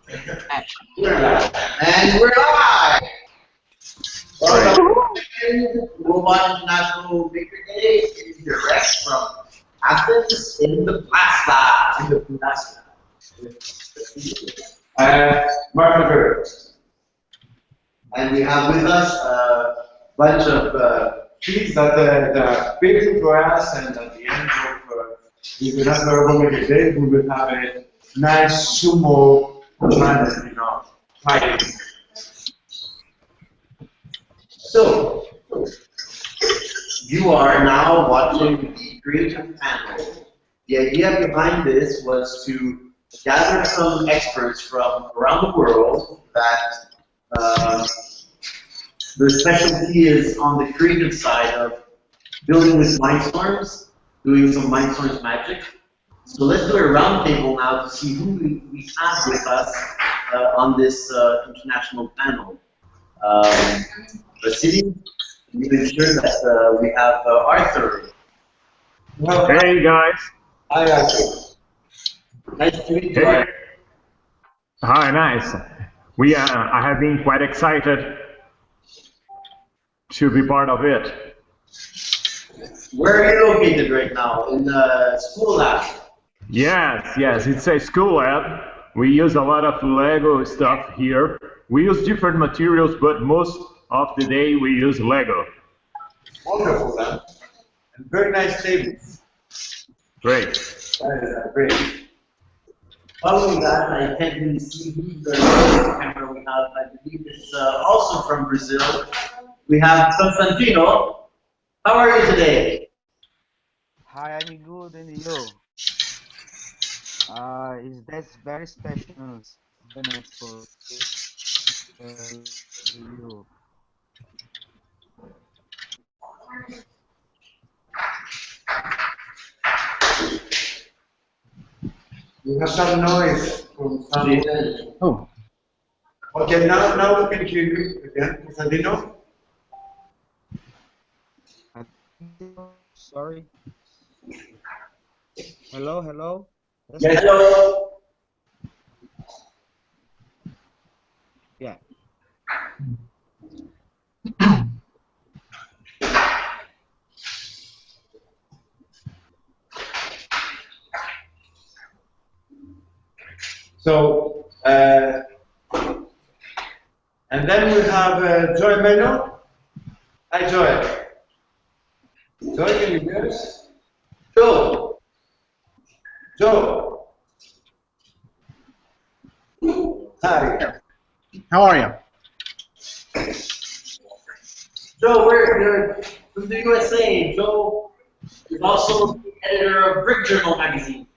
We're live. And we're live! Welcome to Robot International Maker Day in direct from Athens in the Plaza. Mark McGurk. And we have with us a bunch of trees that are big for us, and at the end of the International Robot Maker Day, we will have a nice sumo tournament, fighting. So, you are now watching the creative panel. The idea behind this was to gather some experts from around the world that their specialty is on the creative side of building with mindstorms, doing some mindstorms magic. So let's do a roundtable now to see who we have with us on this international panel. Vasily, you ensure that we have Arthur. Well, hey guys. Hi Arthur. Nice to meet you. Hey. Hi, nice. I have been quite excited to be part of it. Where are you located right now? In the school lab? Yes, it's a school lab. We use a lot of Lego stuff here. We use different materials, but most of the day we use Lego. Wonderful, man. And very nice tables. Great. Great. Following that, I can't really see who's the camera we have. I believe it's also from Brazil. We have Constantino. How are you today? Hi, I'm good, and you? Is that very special event for you? You have some noise from some. Oh. Okay, now we can hear you again, Constantino. Sorry. Hello. Yes, hello. Yeah. So, and then we have Joy Meno. Hi, Joy. Joy, can you hear us? Joe. Hi. How are you? Joe, we're from the USA. Joe is also the editor of Brick Journal magazine.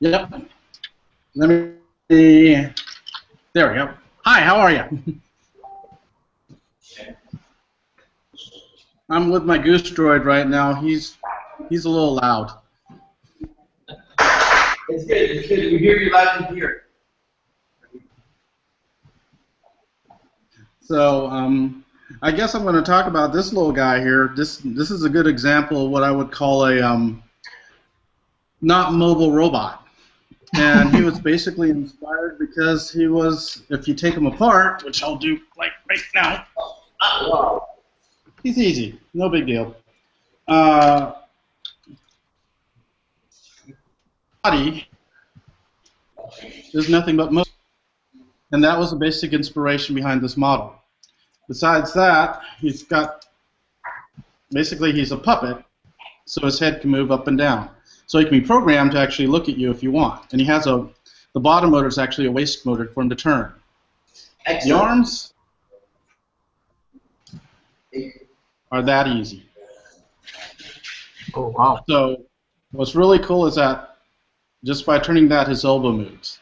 Yep. Let me see. There we go. Hi, how are you? I'm with my goose droid right now. He's a little loud. It's good. We hear you loud and clear. So, I guess I'm going to talk about this little guy here. This is a good example of what I would call a not mobile robot. And he was basically inspired because he was, if you take him apart, which I'll do like right now. Wow. He's easy, no big deal. Body is nothing but motion, and that was the basic inspiration behind this model. Besides that, he's got, basically he's a puppet, so his head can move up and down. So he can be programmed to actually look at you if you want. And he has the bottom motor is actually a waist motor for him to turn. Excellent. The arms are that easy. Oh, wow. So what's really cool is that just by turning that, his elbow moves,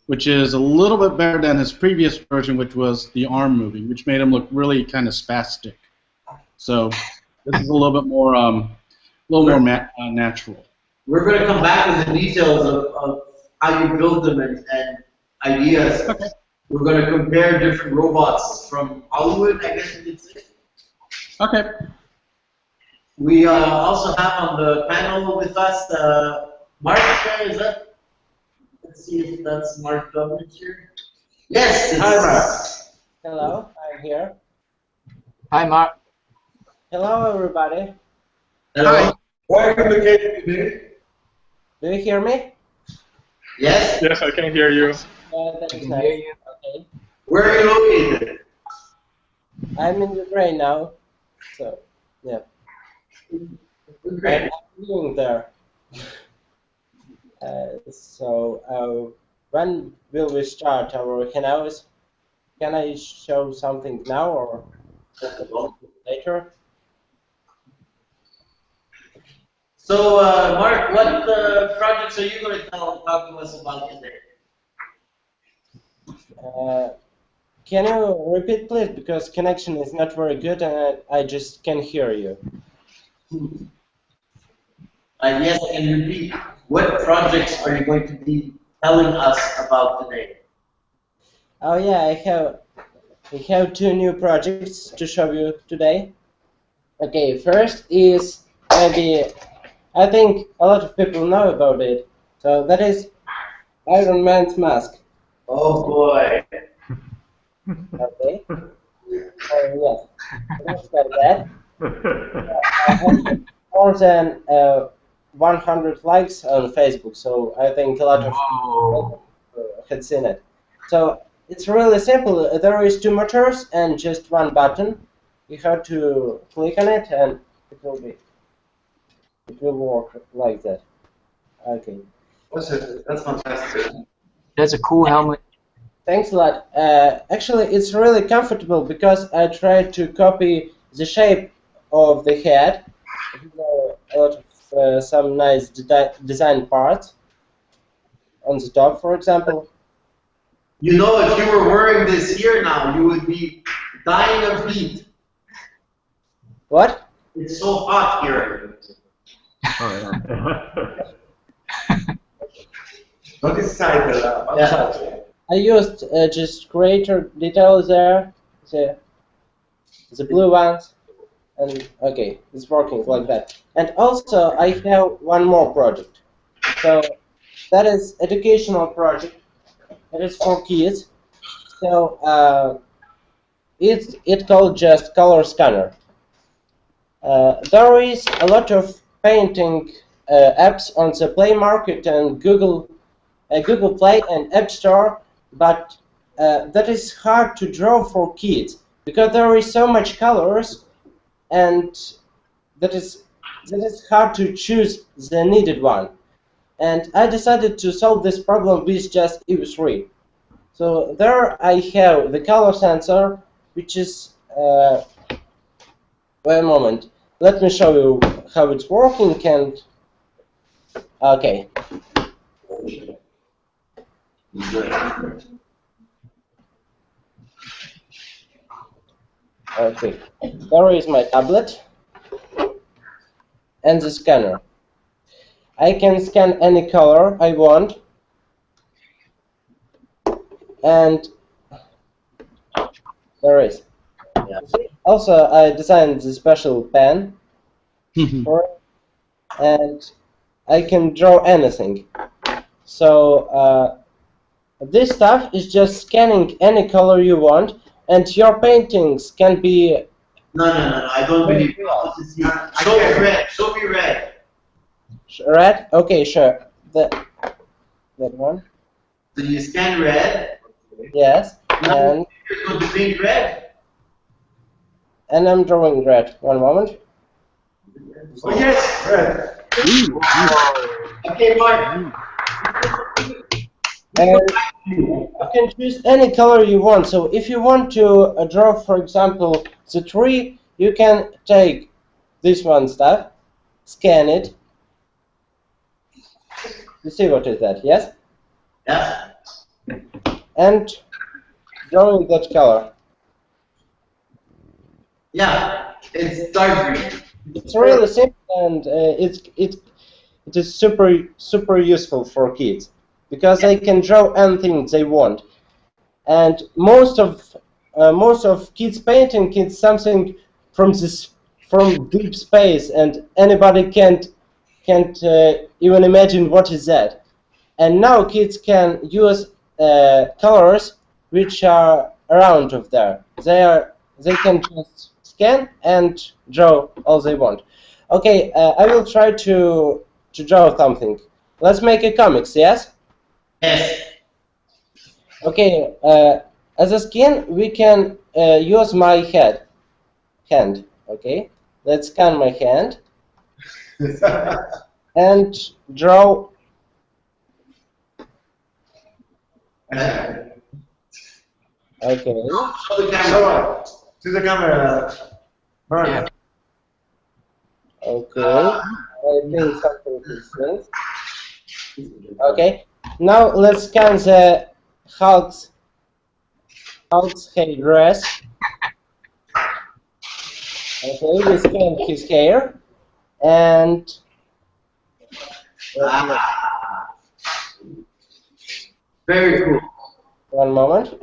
which is a little bit better than his previous version, which was the arm moving, which made him look really kind of spastic. So this is a little bit more, natural. We're going to come back with the details of how you build them and ideas. Okay. We're going to compare different robots from Hollywood, I guess you could say. Okay. We also have on the panel with us Mark. Is that? Let's see if that's Mark Dublin here. Yes, hi, Mark. Hello, I'm here. Hi, Mark. Hello, everybody. Hello. Where are you located today? Do you hear me? Yes. Yes, I can hear you. That I is can nice. hear you. Okay. Where are you located? I'm in Ukraine now, so yeah. Great. I'm living there. When will we start our hangouts? Can I show something now or just a little bit later? So, Mark, what projects are you going to talk to us about today? Can you repeat, please? Because connection is not very good and I just can't hear you. Yes, I can repeat. What projects are you going to be telling us about today? Oh yeah, we have two new projects to show you today. Okay, first is maybe I think a lot of people know about it. So that is Iron Man's mask. Oh boy. Okay. Yes, let's start that. I have more than 100 likes on Facebook, so I think a lot of Whoa. people had seen it. So it's really simple. There is two motors and just one button. You have to click on it, and it will work like that. Okay. That's fantastic. That's a cool helmet. Thanks a lot. Actually, it's really comfortable because I tried to copy the shape of the head. There are a lot of some nice design parts on the top, for example. You know, if you were wearing this here now, you would be dying of heat. What? It's so hot here. Not this side, but Yeah. outside. I used just greater details there, the blue ones, and okay, it's working like that. And also, I have one more project. So that is educational project. It is for kids. So it's called just color scanner. There is a lot of painting apps on the Play Market and Google Play and App Store, but that is hard to draw for kids because there is so much colors, and that is hard to choose the needed one. And I decided to solve this problem with just EU3. So there I have the color sensor, which is wait a moment. Let me show you how it's working. And okay. Okay, there is my tablet and the scanner. I can scan any color I want, and there is. Also, I designed the special pen for it, and I can draw anything. So this stuff is just scanning any color you want, and your paintings can be. No, I don't believe you. Show me red. Show me red. Red? Okay, sure. That one. So you scan red. Yes. Now And you're going to paint red. I'm drawing red. One moment. Oh yes, red. Okay, Mark. And you can choose any color you want. So if you want to draw, for example, the tree, you can take this one stuff, scan it. You see what is that? Yes. Yeah. And drawing that color. Yeah. It's dark green. It's really simple, and it is super useful for kids because they can draw anything they want. And most of kids painting is something from deep space, and anybody can't even imagine what is that. And now kids can use colors which are around of there. They can just scan and draw all they want. Okay, I will try to draw something. Let's make a comics, yes? Yes. Okay, as a skin, we can use my hand. Okay, let's scan my hand and draw. Okay. Show the camera. To the camera. Burn. Okay. I think something is linked. Okay. Now let's scan the Hulk's hair dress. Okay, we scan his hair and Very cool. one moment.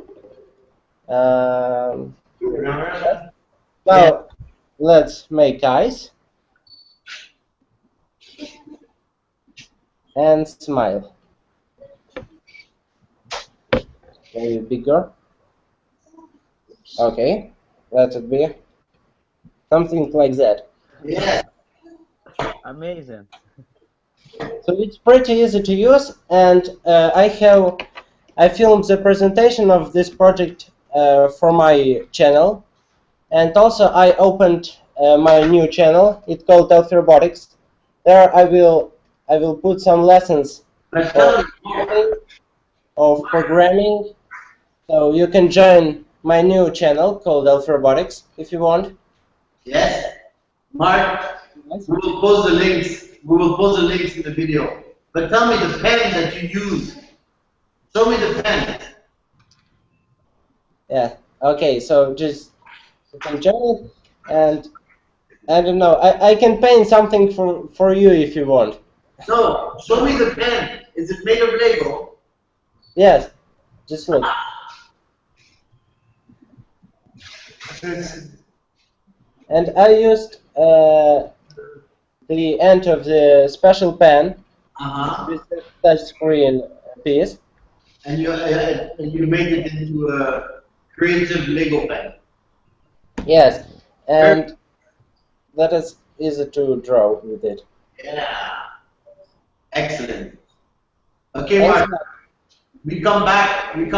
Now let's make eyes and smile. Maybe bigger. Okay, let it be something like that. Yeah. Amazing. So it's pretty easy to use, and I filmed the presentation of this project for my channel, and also I opened my new channel. It's called Health Robotics. There I will put some lessons of programming. So you can join my new channel called Health Robotics if you want. Yes. Mark, we will post the links. We will post the links in the video. But tell me the pen that you use. Show me the pen. Yeah. Okay. So just you can join it, and I don't know. I can paint something for you if you want. No. Show me the pen. Is it made of Lego? Yes. Just look. And I used the end of the special pen with the touch screen piece. And you made it into a creative Lego pen. Yes, and that is easy to draw with it. Yeah. Excellent. Okay, Mark. We come back in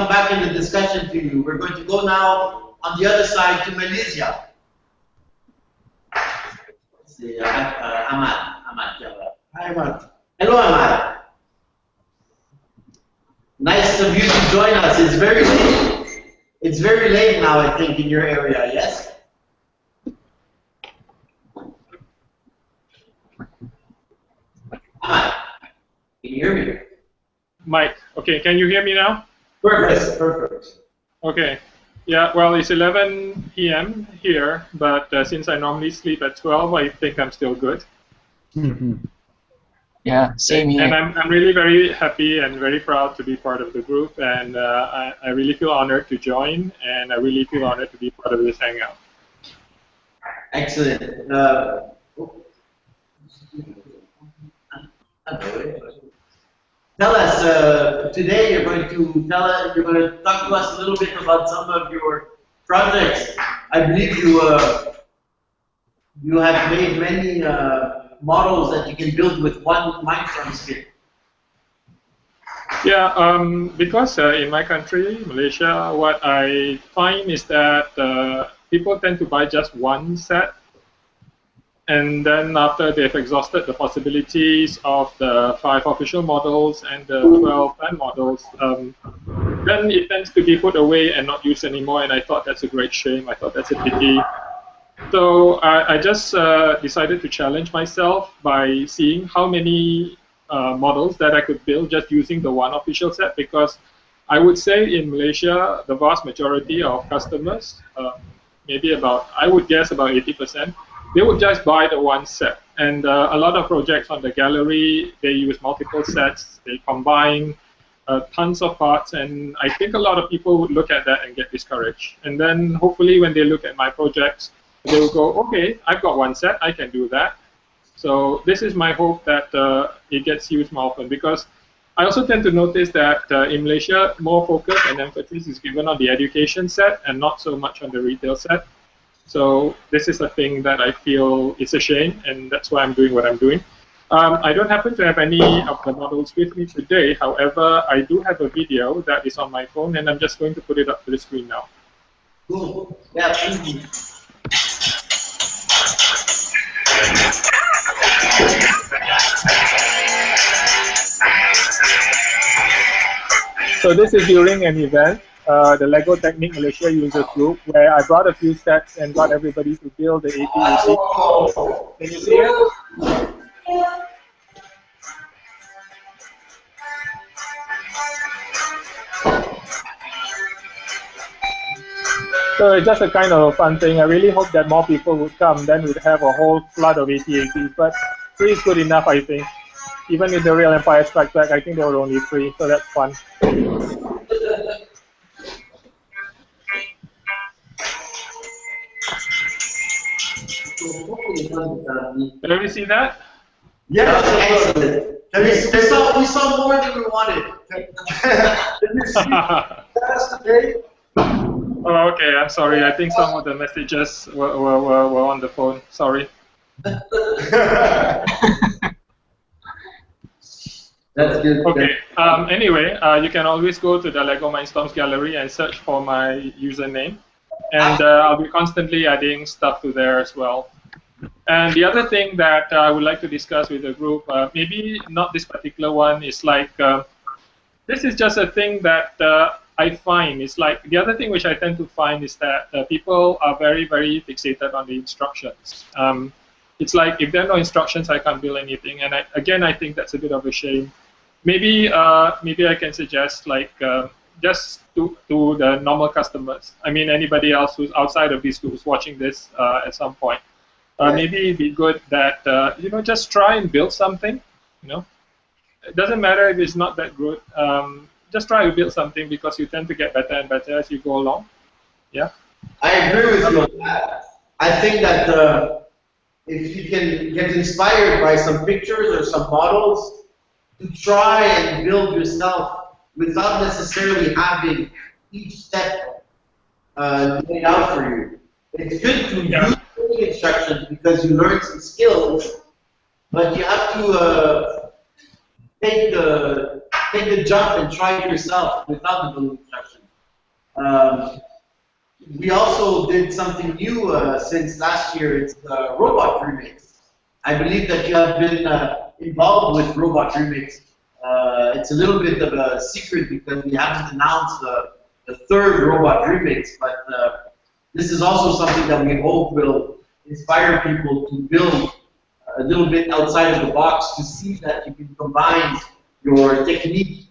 the discussion to you. We're going to go now on the other side to Malaysia. See, Ahmad. Hi, Ahmad. Hello, Ahmad. Nice of you to join us. It's very late. It's very late now, I think, in your area, yes? Ahmad, can you hear me? Mike, okay, can you hear me now? Perfect, perfect. Okay, yeah, well, it's 11 p.m. here, but since I normally sleep at 12, I think I'm still good. Yeah, same here. And I'm really very happy and very proud to be part of the group, and I really feel honored to join, and I really feel honored to be part of this hangout. Excellent. Tell us today. You're going to talk to us a little bit about some of your projects. I believe you have made many models that you can build with one Mindstorm skin. Yeah, because in my country, Malaysia, what I find is that people tend to buy just one set. And then after they've exhausted the possibilities of the 5 official models and the 12 fan models, then it tends to be put away and not used anymore. And I thought that's a great shame. I thought that's a pity. So I just decided to challenge myself by seeing how many models that I could build just using the one official set, because I would say in Malaysia, the vast majority of customers, maybe I would guess about 80%, they would just buy the one set. And a lot of projects on the gallery, they use multiple sets, they combine tons of parts, and I think a lot of people would look at that and get discouraged. And then hopefully when they look at my projects, they will go, okay, I've got one set, I can do that. So this is my hope that it gets used more often, because I also tend to notice that in Malaysia, more focus and emphasis is given on the education set and not so much on the retail set. So this is a thing that I feel is a shame, and that's why I'm doing what I'm doing. I don't happen to have any of the models with me today. However, I do have a video that is on my phone, and I'm just going to put it up to the screen now. Cool. Yeah, please. So this is during an event, the LEGO Technic Malaysia Users Group, where I brought a few sets and got everybody to build the AT-AT. Can you see it? So it's just a kind of a fun thing. I really hope that more people would come. Then we'd have a whole flood of AT-ATs. But 3 is good enough, I think. Even with the real Empire Strikes Back, I think there were only 3, so that's fun. Did we see that? Yeah, excellent. We saw more than we wanted. Oh, okay, I'm sorry. I think some of the messages were on the phone. Sorry. That's good. Okay. Anyway, you can always go to the LEGO Mindstorms gallery and search for my username. And I'll be constantly adding stuff to there as well. And the other thing that I would like to discuss with the group, maybe not this particular one, is like, this is just a thing that I find. It's like, the other thing which I tend to find is that people are very, very fixated on the instructions. It's like, if there are no instructions, I can't build anything. And again, I think that's a bit of a shame. Maybe I can suggest, like, just to the normal customers. I mean, anybody else who's outside of this who's watching this at some point. Maybe it'd be good that just try and build something. It doesn't matter if it's not that good. Just try to build something because you tend to get better and better as you go along. Yeah. I agree with you on that. I think that if you can get inspired by some pictures or some models, to try and build yourself without necessarily having each step laid out for you. It's good to use the instructions because you learn some skills, but you have to take the jump and try it yourself without the building instructions. We also did something new since last year. It's Robot Remix. I believe that you have been involved with Robot Remix. It's a little bit of a secret because we haven't announced the third Robot Remix, but this is also something that we hope will inspire people to build a little bit outside of the box to see that you can combine your technique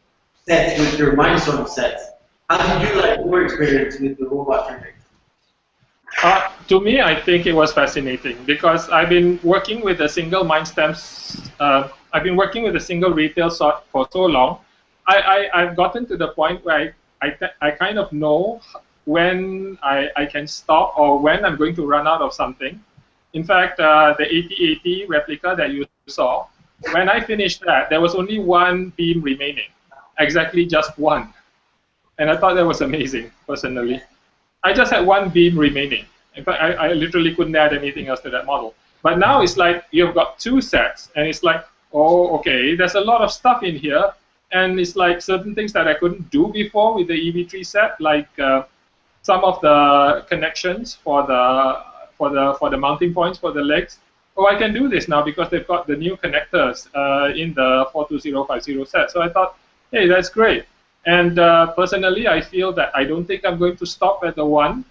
sets with your Mindstorm sets. How did you like your experience with the Robot Remix? To me, I think it was fascinating because I've been working with a single Mindstamps. I've been working with a single retail sort for so long. I've gotten to the point where I kind of know when I can stop or when I'm going to run out of something. In fact, the AT-AT replica that you saw, when I finished that, there was only one beam remaining, exactly just one. And I thought that was amazing, personally. I just had one beam remaining. In fact, I literally couldn't add anything else to that model. But now it's like you've got 2 sets, and it's like, oh, okay, there's a lot of stuff in here, and it's like certain things that I couldn't do before with the EV3 set, like some of the connections for the mounting points for the legs. Oh, I can do this now because they've got the new connectors in the 42050 set. So I thought, hey, that's great. And personally, I feel that I don't think I'm going to stop at the 1.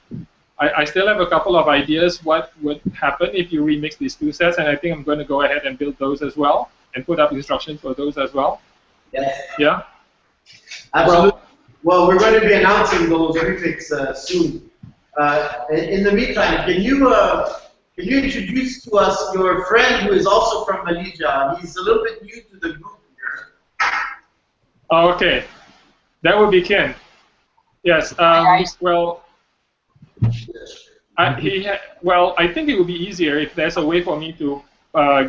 I still have a couple of ideas what would happen if you remix these 2 sets, and I think I'm going to go ahead and build those as well and put up instructions for those as well. Yes. Yeah? Absolutely. Well, we're going to be announcing those remix soon. In the meantime, can you introduce to us your friend who is also from Malaysia? He's a little bit new to the group here. Okay. That would be Ken. Yes. Well, I think it would be easier if there's a way for me to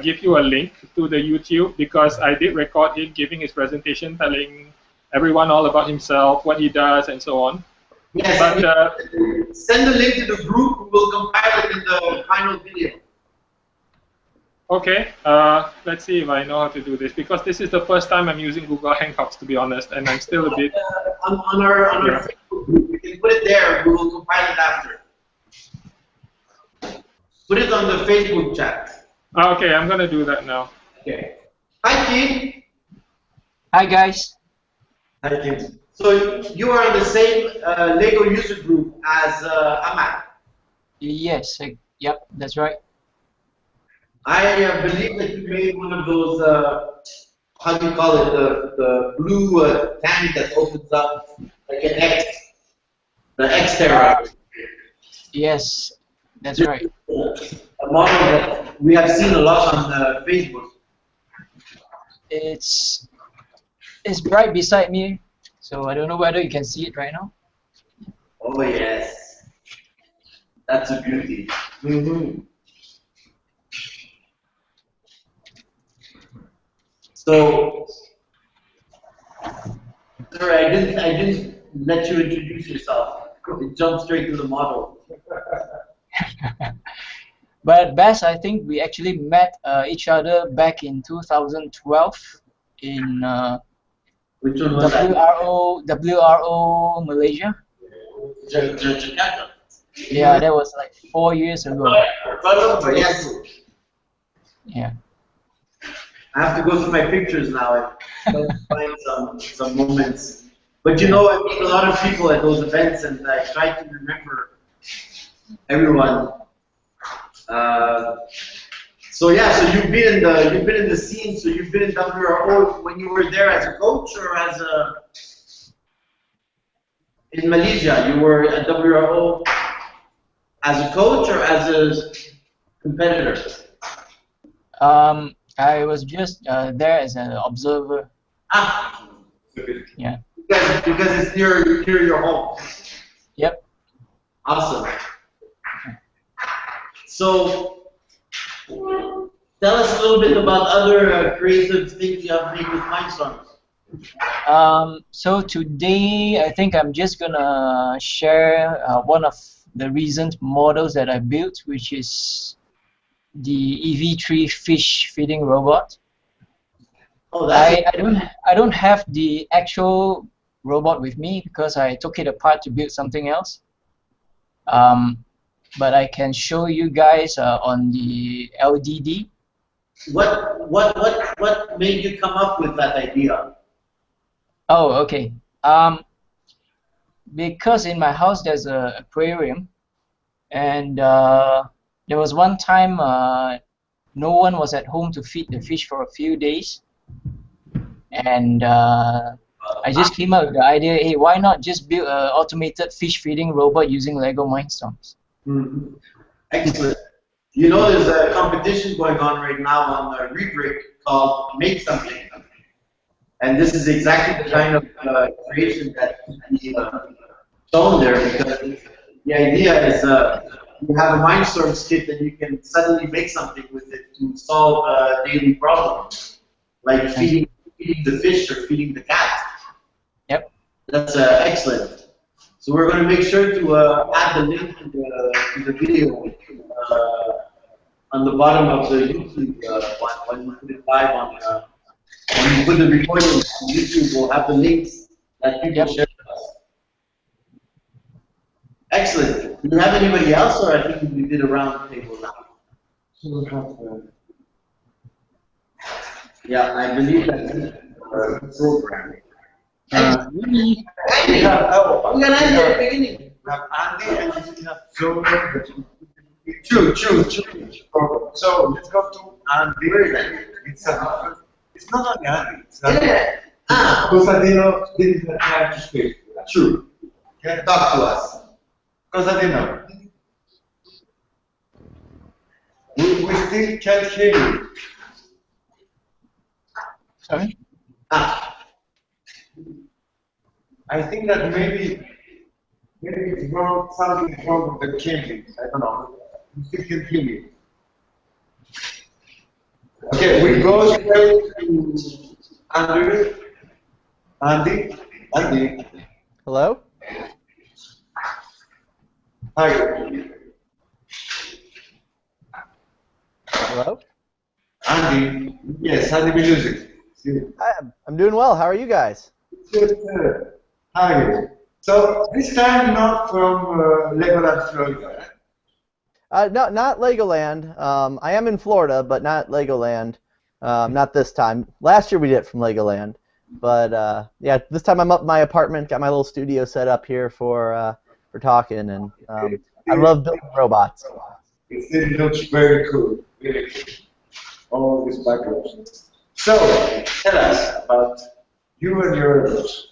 give you a link to the YouTube because I did record him giving his presentation, telling everyone all about himself, what he does, and so on. Yes, But send the link to the group. We will compile it in the final video. okay, let's see if I know how to do this because this is the first time I'm using Google Hangouts, to be honest, and I'm still a bit. On our Facebook group, we can put it there. We will compile it after. Put it on the Facebook chat. Okay, I'm gonna do that now. Okay. Hi, Kim. Hi guys. Hi, Kim. So you are in the same Lego user group as Amak. Yes, yep, that's right. I believe that you made one of those, how do you call it, the blue tank that opens up like an X, the MAK3R. Yes, that's right. A model that we have seen a lot on Facebook. It's right beside me, so I don't know whether you can see it right now. Oh yes, that's a beauty. Mm-hmm. So, sorry, I didn't let you introduce yourself. It jumped straight to the model. But Bess, I think we actually met each other back in 2012 in Which one was that? WRO Malaysia. Jakarta. Yeah, that was like 4 years ago. Yes. Yeah. I have to go through my pictures now and find some moments. But you know, I meet a lot of people at those events, and I try to remember everyone. So yeah, so you've been in the scene. So you've been in WRO when you were there as a coach or as a in Malaysia. You were at WRO as a coach or as a competitor. I was just there as an observer. Ah, Yeah. because it's near your home. Yep. Awesome. So, tell us a little bit about other creative things you have made with Mindstorms. So today, I think I'm just gonna share one of the recent models that I built, which is the EV3 fish feeding robot. Oh, that's I don't have the actual robot with me because I took it apart to build something else. But I can show you guys on the LDD. What made you come up with that idea? Oh, okay. Because in my house there's an aquarium, and there was one time no one was at home to feed the fish for a few days, and I just came up with the idea, hey, why not just build an automated fish feeding robot using Lego Mindstorms? Mm-hmm. Excellent. You know, there's a competition going on right now on Rubric called Make Something. And this is exactly the kind of creation that we shown there, because the idea is you have a Mindstorms kit and you can suddenly make something with it to solve a daily problem, like feeding the fish or feeding the cat. Yep. That's excellent. So we're going to make sure to add the link to the video on the bottom of the YouTube when we put it live on. When you put the recording on YouTube, we'll have the links that you can share with us. Excellent. Do you have anybody else, or I think we did a round table now? Yeah, I believe that's programming. Maybe. Andy, we got Andy at the beginning. We have Andy and we have Joe. True. So let's go to Andy. It's not only Andy. It's not Constantino didn't have time to speak. True. Talk to us. Constantino. We still can't hear you. Sorry? I think that maybe it's wrong, something wrong with the cabling. I don't know. We still can't hear you. Okay, we go straight to Andrew. Andy. Hello? Hi. Hello? Andy. Yes, Andy Music. Hi, I'm doing well. How are you guys? Good. Hi. So this time not from Legoland, Florida. No, not Legoland. I am in Florida, but not Legoland. Not this time. Last year we did it from Legoland. But yeah, this time I'm up in my apartment, got my little studio set up here for talking, and I love building robots. It still looks very cool. Very cool. All these backgrounds. So tell us about you and your robots.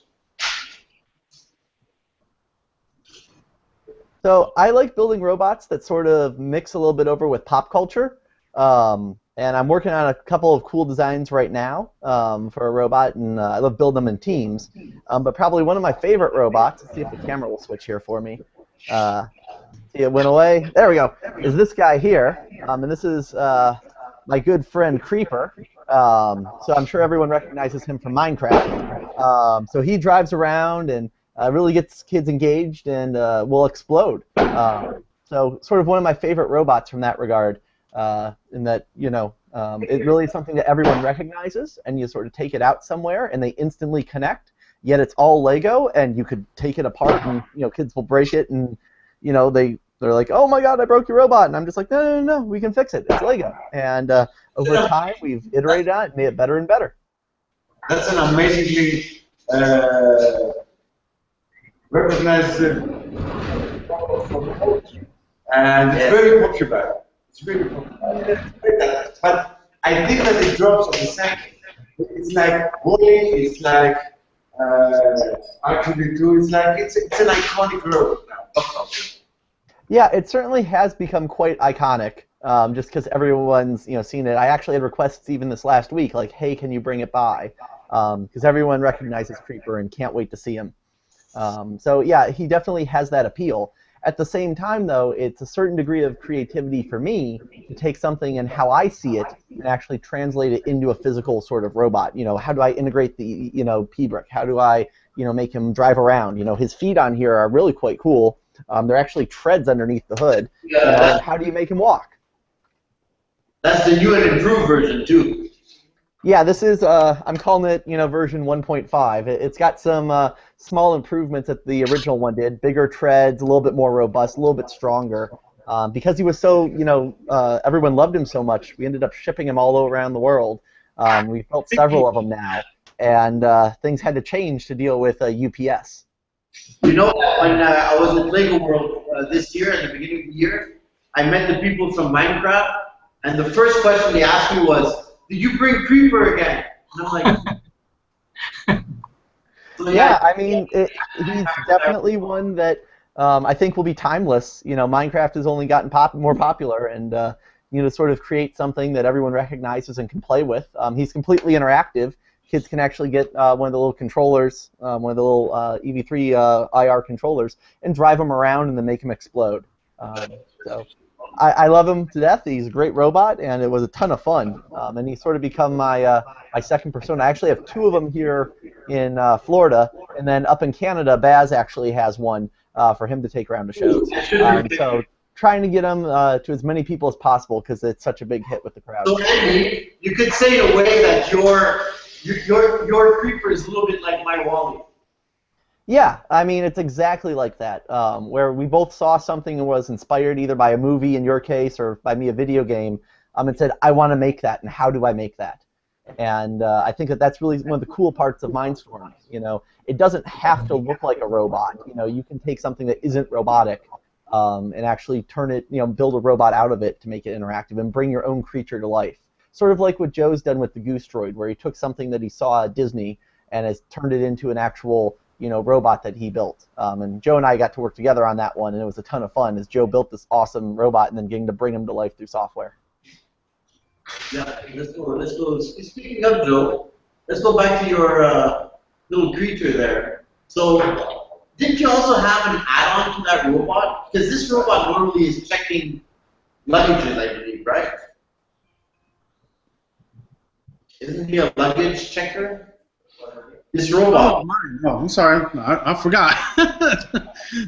So I like building robots that sort of mix a little bit over with pop culture. And I'm working on a couple of cool designs right now for a robot, and I love building them in teams. But probably one of my favorite robots, let's see if the camera will switch here for me. See, it went away. There we go. Is this guy here. And this is my good friend Creeper. So I'm sure everyone recognizes him from Minecraft. So he drives around and really gets kids engaged and will explode. So sort of one of my favorite robots from that regard, in that, you know, it really is something that everyone recognizes, and you sort of take it out somewhere and they instantly connect, yet it's all Lego, and you could take it apart and, you know, kids will break it, and, you know, they're like, oh my god, I broke your robot, and I'm just like, no, we can fix it, it's Lego. And over time we've iterated on it and made it better and better. That's an amazingly recognized and it's very popular. It's really popular. But I think that it drops on the second. It's like Wally, it's like R2D2, it's like it's an iconic road now. Yeah, it certainly has become quite iconic, just because everyone's, you know, seen it. I actually had requests even this last week, like, hey, can you bring it by? Because everyone recognizes Creeper and can't wait to see him. So yeah, he definitely has that appeal. At the same time, though, it's a certain degree of creativity for me to take something and how I see it and actually translate it into a physical sort of robot. You know, how do I integrate the, you know, P-brick? How do I, you know, make him drive around? You know, his feet on here are really quite cool. They're actually treads underneath the hood. Yeah, you know, and how do you make him walk? That's the new and improved version too. Yeah, this is, I'm calling it, you know, version 1.5. It's got some small improvements that the original one did. Bigger treads, a little bit more robust, a little bit stronger. Because he was so, you know, everyone loved him so much, we ended up shipping him all around the world. We've built several of them now, and things had to change to deal with UPS. You know, when I was at Lego World this year, at the beginning of the year, I met the people from Minecraft, and the first question they asked me was, did you bring Creeper again? And I'm like, so yeah, I mean, he's definitely one that I think will be timeless. You know, Minecraft has only gotten more popular, and you know, sort of create something that everyone recognizes and can play with. He's completely interactive. Kids can actually get one of the little controllers, one of the little EV3 IR controllers, and drive him around and then make him explode. So I love him to death. He's a great robot, and it was a ton of fun. And he's sort of become my second persona. I actually have two of them here in Florida, and then up in Canada, Baz actually has one for him to take around to shows. So trying to get him to as many people as possible because it's such a big hit with the crowd. So Andy, you could say in a way that your Creeper is a little bit like my Wally. Yeah, I mean, it's exactly like that, where we both saw something and was inspired either by a movie, in your case, or by me, a video game, and said, I want to make that, and how do I make that? And I think that that's really one of the cool parts of Mindstorm. You know, it doesn't have to look like a robot. You know, you can take something that isn't robotic and actually turn it, you know, build a robot out of it to make it interactive and bring your own creature to life. Sort of like what Joe's done with the Goose Droid, where he took something that he saw at Disney and has turned it into an actual, you know, robot that he built. And Joe and I got to work together on that one, and it was a ton of fun as Joe built this awesome robot and then getting to bring him to life through software. Yeah, let's go. Speaking of Joe, let's go back to your little creature there. So, didn't you also have an add-on to that robot? Because this robot normally is checking luggages, I believe, right? Isn't he a luggage checker? This robot. Oh, mine. Oh, I'm sorry. I forgot.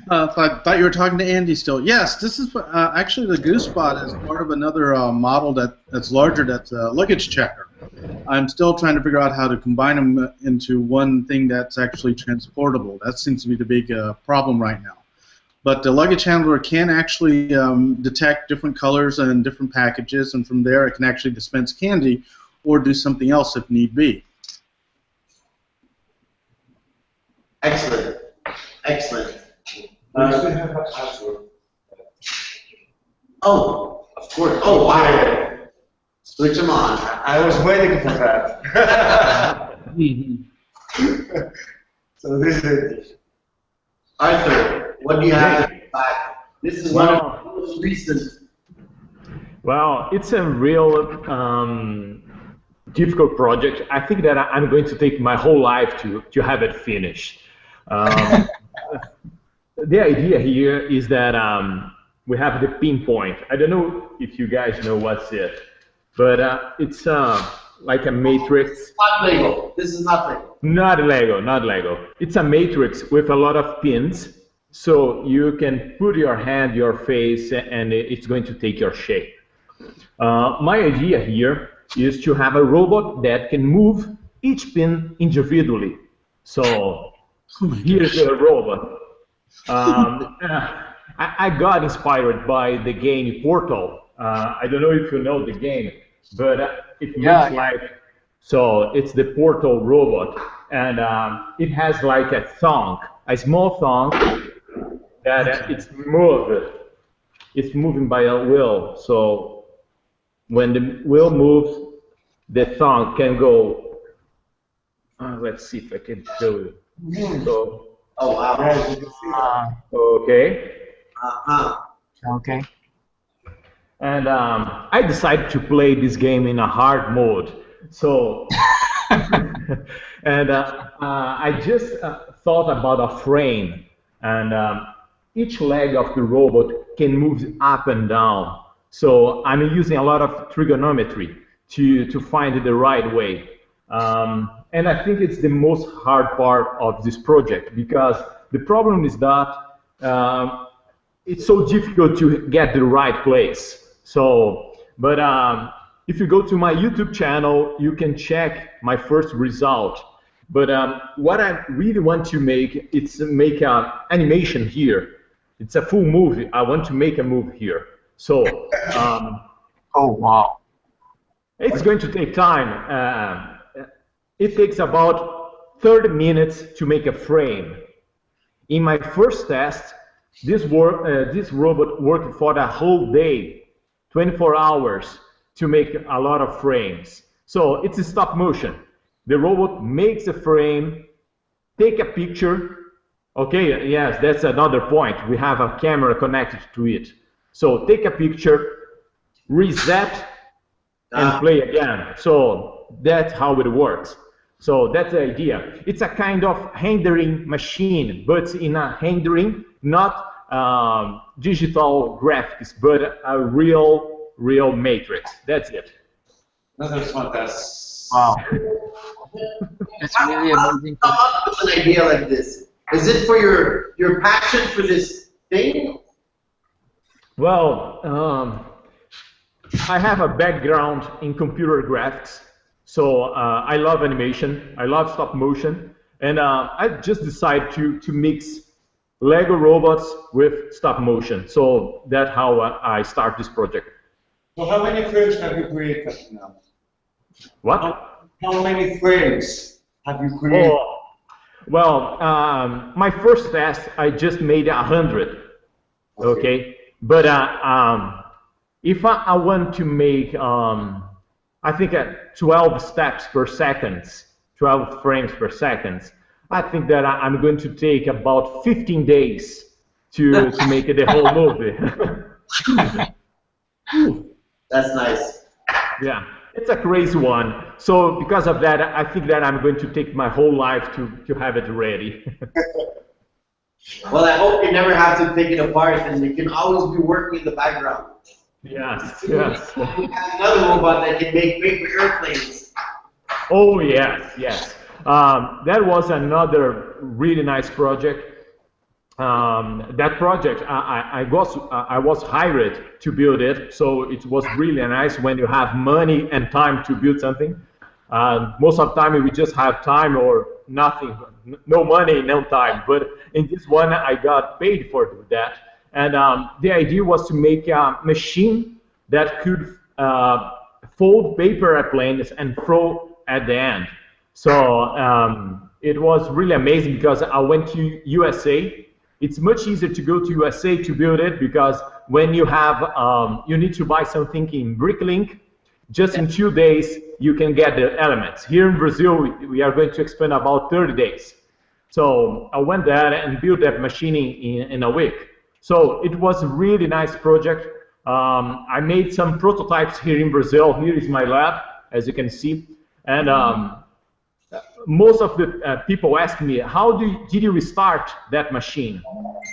I thought you were talking to Andy still. Yes, this is actually the Goosebot is part of another model that's larger. That's a luggage checker. I'm still trying to figure out how to combine them into one thing that's actually transportable. That seems to be the big problem right now. But the luggage handler can actually detect different colors and different packages, and from there it can actually dispense candy or do something else if need be. Excellent. Excellent. We still have a password. Oh, of course. Oh, wow. Switch them on. I was waiting for that. So this is it. Arthur, what do you have in the back? This is one of the most recent. Well, it's a real difficult project. I think that I'm going to take my whole life to have it finished. The idea here is that we have the pinpoint. I don't know if you guys know what's it, but it's like a matrix. Not Lego. This is not Lego. Not Lego, not Lego. It's a matrix with a lot of pins, so you can put your hand, your face, and it's going to take your shape. My idea here is to have a robot that can move each pin individually. So here's the robot. I got inspired by the game Portal. I don't know if you know the game, but it looks like, so it's the Portal robot, and it has like a thong, a small thong that it's moving by a wheel. So when the wheel moves, the thong can go. Let's see if I can show you. So, oh wow. Okay. Okay. And I decided to play this game in a hard mode. So, and I just thought about a frame, and each leg of the robot can move up and down. So I'm using a lot of trigonometry to find the right way. And I think it's the most hard part of this project, because the problem is that it's so difficult to get the right place. So, but if you go to my YouTube channel, you can check my first result. But what I really want to make, it's make an animation here. It's a full movie. I want to make a move here. So, oh wow. It's going to take time. It takes about 30 minutes to make a frame. In my first test, this robot worked for the whole day, 24 hours, to make a lot of frames. So it's a stop motion. The robot makes a frame, take a picture. Okay, yes, that's another point. We have a camera connected to it. So take a picture, reset, and play again. So that's how it works. So that's the idea. It's a kind of rendering machine, but in a rendering, not digital graphics, but a real matrix. That's it. That's fantastic. Wow. That's really amazing. Come up with an idea like this. Is it for your passion for this thing? Well, I have a background in computer graphics, so I love animation, I love stop motion, and I just decided to mix Lego robots with stop motion. So that's how I start this project. So how many frames have you created now? What? How many frames have you created? Oh, well, my first test, I just made 100. Okay, but if I want to make, I think 12 steps per second, 12 frames per second, I think that I'm going to take about 15 days to make the whole movie. That's nice. Yeah, it's a crazy one. So because of that, I think that I'm going to take my whole life to have it ready. Well, I hope you never have to take it apart, and you can always be working in the background. Yes, yes. We have another robot that can make paper airplanes. Oh yes, yes. That was another really nice project. That project, I was hired to build it, so it was really nice when you have money and time to build something. Most of the time we just have time or nothing, no money, no time. But in this one, I got paid for that. And the idea was to make a machine that could fold paper airplanes and throw at the end. So it was really amazing because I went to USA. It's much easier to go to USA to build it because when you have, you need to buy something in Bricklink, just in 2 days you can get the elements. Here in Brazil, we are going to expend about 30 days. So I went there and built that machine in a week. So it was a really nice project. I made some prototypes here in Brazil. Here is my lab, as you can see. And most of the people ask me, how did you restart that machine?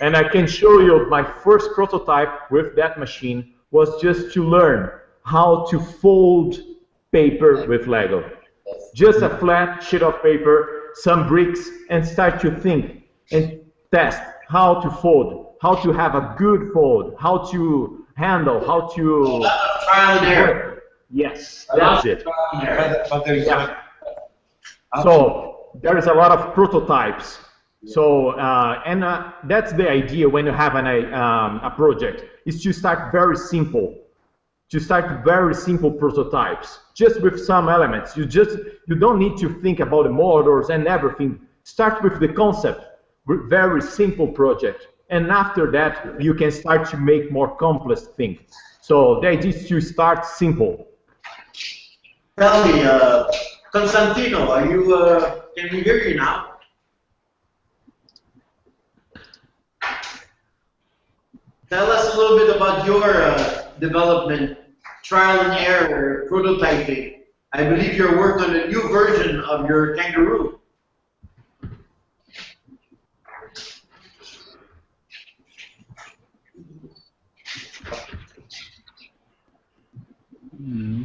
And I can show you my first prototype with that machine was just to learn how to fold paper with Lego. Just a flat sheet of paper, some bricks, and start to think and test how to fold, how to have a good fold, how to handle, how to... Trial and error. Yes, that's it. But there is Yeah. So there is a lot of prototypes. So that's the idea when you have a project, is to start very simple, to start very simple prototypes, just with some elements. You don't need to think about the motors and everything. Start with the concept, with very simple project, and after that you can start to make more complex things. So the idea is to start simple. Tell me, Constantino, are you? Can we hear you now? Tell us a little bit about your development, trial and error, prototyping. I believe you're working on a new version of your kangaroo.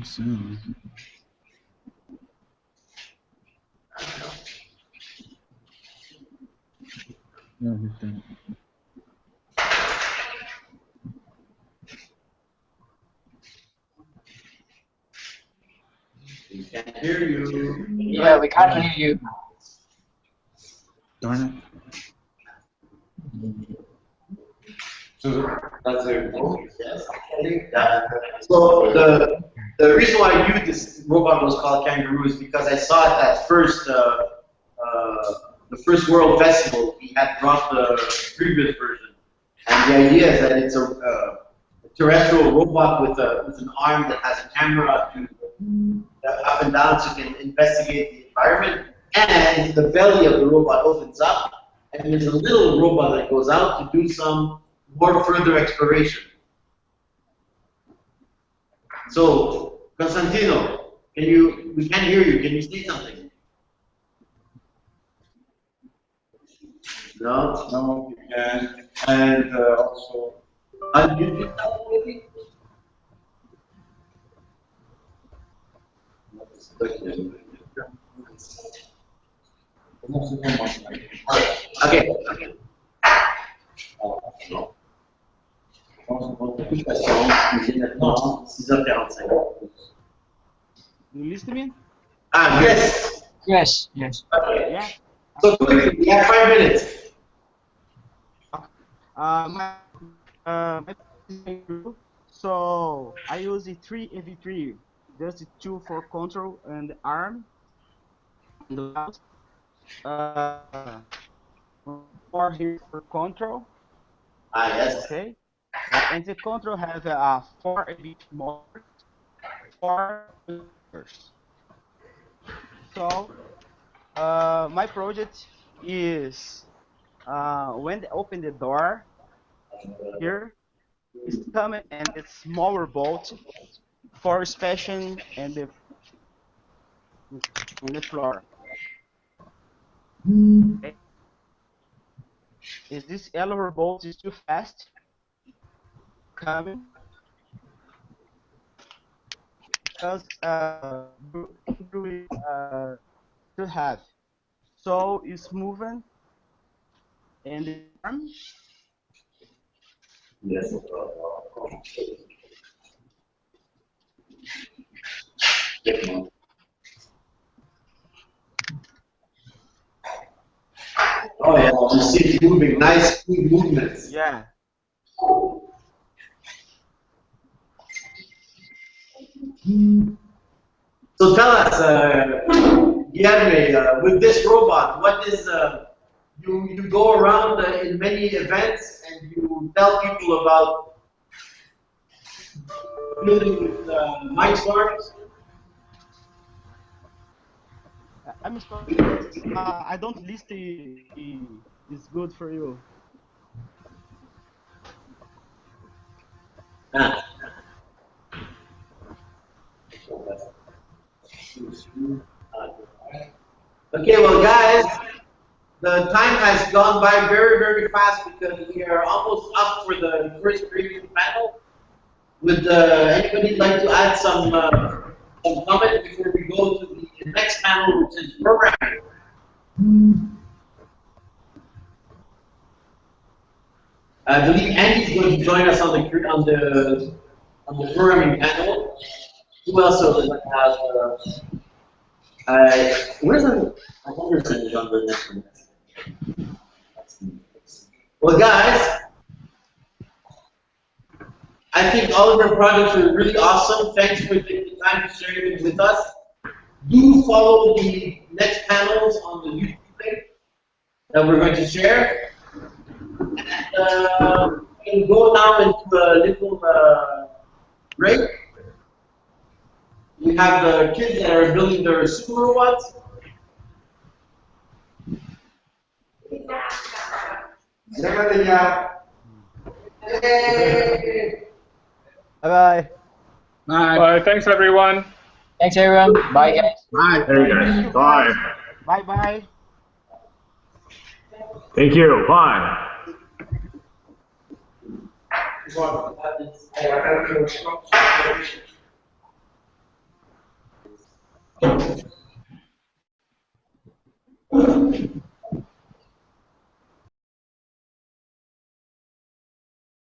Soon. Everything. We can't hear you. Yeah, we can't hear you. Darn So that's it. Yes, so the reason why I knew this robot was called Kangaroo is because I saw it at first, the first World Festival. He had brought the previous version, and the idea is that it's a terrestrial robot with an arm that has a camera to up and down, so you can investigate the environment. And the belly of the robot opens up, and there's a little robot that goes out to do some more further exploration. So, Constantino, we can't hear you. Can you say something? No? No, you can. And also, Unmute yourself, maybe? Okay. Non, 6h45. You listen to me? Ah, yes. Yes, yes. Okay. Yeah. So quickly, we have 5 minutes. My so I use the 3AV3, just the two for control and the arm and the mouse. Uh, Four here for control. Ah, yes. Okay. And the control has a 4AV motor, 4 So my project is when they open the door here, it's coming and it's smaller bolt for inspection and the on the floor. Okay. Is this elevator bolt is too fast coming because through the head. So it's moving in the arm. Yes. Oh yeah, you see it moving, nice smooth movements. Yeah. So tell us, Guilherme, with this robot, what is, you go around in many events and you tell people about building with mic farms? I'm sorry. I don't listen. It's good for you. Ah. Okay, well, guys, the time has gone by very, very fast because we are almost up for the first creative panel. Would anybody like to add some comment before we go to the next panel, which is programming? I believe Andy's going to join us on the programming panel. Who else does have? Where's the? I wonder if it's on the next one. Well, guys, I think all of your projects are really awesome. Thanks for taking the time to share them with us. Do follow the next panels on the YouTube link that we're going to share. And we can go now into a little break. We have the kids that are building their super robots. Bye-bye. Bye. Bye. Thanks, everyone. Thanks, everyone. Bye, guys. Bye. Hey guys, bye. Bye bye. Thank you. Bye. Agora,